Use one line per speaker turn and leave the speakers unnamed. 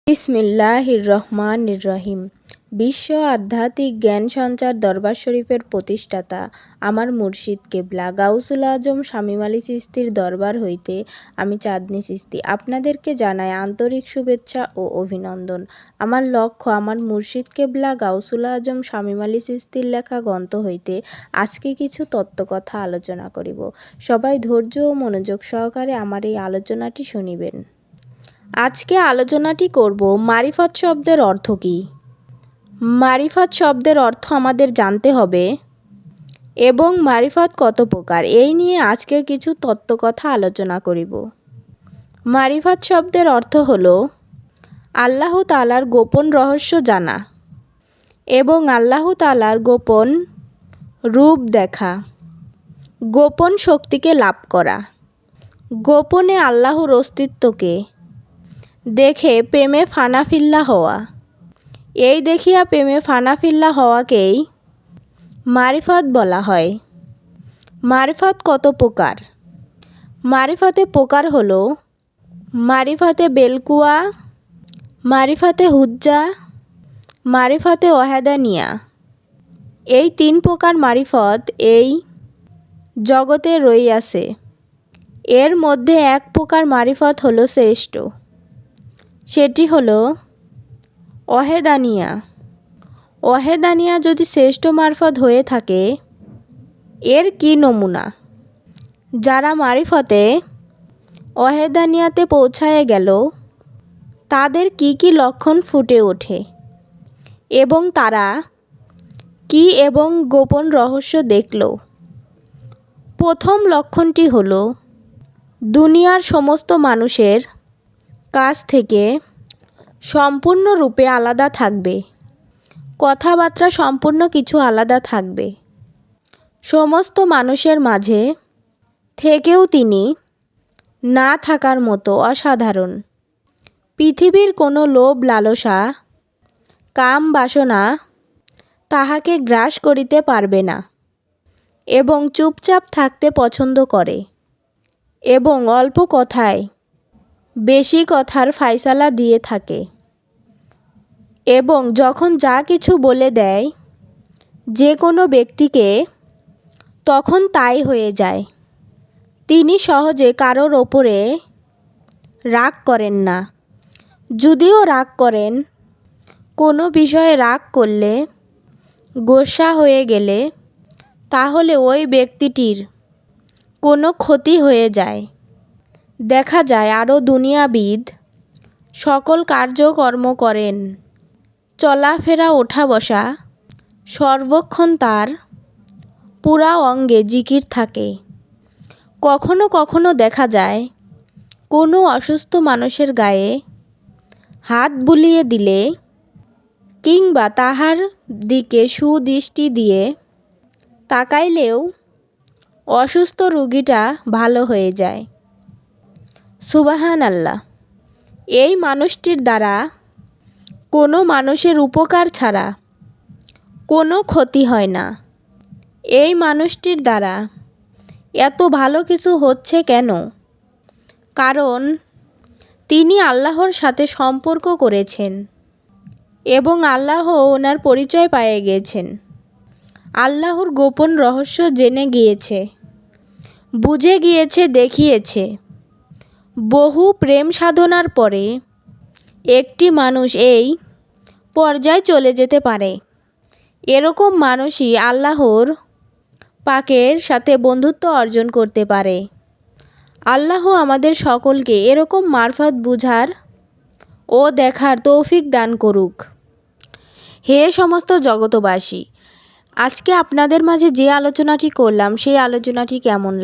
বিসমিল্লাহির রহমানির রহিম। বিশ্ব আধ্যাত্মিক জ্ঞান সঞ্চার দরবার শরীফের প্রতিষ্ঠাতা আমার মুর্শিদ কেবলা গাউসুল আজম শামীম আলী চিশতীর দরবার হইতে আমি চাঁদনী চিশতী আপনাদেরকে জানাই আন্তরিক শুভেচ্ছা ও অভিনন্দন। আমার লক্ষ্য আমার মুর্শিদ কেবলা গাউসুল আজম শামীম আলী চিশতীর লেখা গ্রন্থ হইতে আজকে কিছু তত্ত্বকথা আলোচনা করিব। সবাই ধৈর্য ও মনোযোগ সহকারে আমার এই আলোচনাটি শুনিবেন। আজকে আলোচনাটি করব মারিফাত শব্দের অর্থ কী। মারিফাত শব্দের অর্থ আমাদের জানতে হবে এবং মারিফাত কত প্রকার এই নিয়ে আজকের কিছু তত্ত্বকথা আলোচনা করিব। মারিফাত শব্দের অর্থ হলো আল্লাহ তাআলার গোপন রহস্য জানা এবং আল্লাহ তাআলার গোপন রূপ দেখা, গোপন শক্তিকে লাভ করা, গোপনে আল্লাহর অস্তিত্বকে দেখে প্রেমে ফানাফিল্লা হওয়া। এই দেখিয়া প্রেমে ফানাফিল্লা হওয়াকেই মারিফাত বলা হয়। মারিফাত কত প্রকার? মারিফাতে প্রকার হলো মারিফাতে বেলকুয়া, মারিফাতে হুজ্জা, মারিফাতে ওয়াহেদানিয়া। এই তিন প্রকার মারিফত এই জগতে রহিয়াছে। এর মধ্যে এক প্রকার মারিফত হলো শ্রেষ্ঠ, সেটি হলো ওয়াহেদানিয়া। ওয়াহেদানিয়া যদি শ্রেষ্ঠ মারিফত হয়ে থাকে, এর কি নমুনা? যারা মারিফতে ওয়াহেদানিয়াতে পৌঁছায় গেল তাদের কি কি লক্ষণ ফুটে ওঠে এবং তারা কি এবং গোপন রহস্য দেখল? প্রথম লক্ষণটি হলো দুনিয়ার সমস্ত মানুষের কাছ থেকে সম্পূর্ণরূপে আলাদা থাকবে, কথাবার্তা সম্পূর্ণ কিছু আলাদা থাকবে। সমস্ত মানুষের মাঝে থেকেও তিনি না থাকার মতো অসাধারণ। পৃথিবীর কোনো লোভ লালসা কাম বাসনা তাহাকে গ্রাস করিতে পারবে না এবং চুপচাপ থাকতে পছন্দ করে এবং অল্প কথায় বেশি কথার ফায়সালা দিয়ে থাকে এবং যখন যা কিছু বলে দেয় যে কোনো ব্যক্তিকে তখন তাই হয়ে যায়। তিনি সহজে কারোর ওপরে রাগ করেন না। যদিও রাগ করেন, কোনো বিষয়ে রাগ করলে, গোসা হয়ে গেলে তাহলে ওই ব্যক্তিটির কোনো ক্ষতি হয়ে যায়। দেখা যায় আরও দুনিয়াবিদ সকল কার্যকর্ম করেন, চলাফেরা ওঠা বসা সর্বক্ষণ তার পুরা অঙ্গে জিকির থাকে। কখনো কখনো দেখা যায় কোনো অসুস্থ মানুষের গায়ে হাত বুলিয়ে দিলে কিংবা তাহার দিকে সুদৃষ্টি দিয়ে তাকাইলেও অসুস্থ রোগীটা ভালো হয়ে যায়। সুবহানাল্লাহ। এই মানুষটির দ্বারা কোনো মানুষের উপকার ছাড়া কোনো ক্ষতি হয় না। এই মানুষটির দ্বারা এত ভালো কিছু হচ্ছে কেন? কারণ তিনি আল্লাহর সাথে সম্পর্ক করেছেন এবং আল্লাহ ওনার পরিচয় পেয়ে গিয়েছেন। আল্লাহর গোপন রহস্য জেনে গিয়েছে, বুঝে গিয়েছে, দেখিয়েছে। বহু প্রেম সাধনার পরে একটি মানুষ এই পর্যায়ে চলে যেতে পারে। এরকম মানুষই আল্লাহর পাকের সাথে বন্ধুত্ব অর্জন করতে পারে। আল্লাহ আমাদের সকলকে এরকম মারফত বুঝার ও দেখার তৌফিক দান করুক। হে সমস্ত জগতবাসী, আজকে আপনাদের মাঝে যে আলোচনাটি করলাম সেই আলোচনাটি কেমন লাগলো?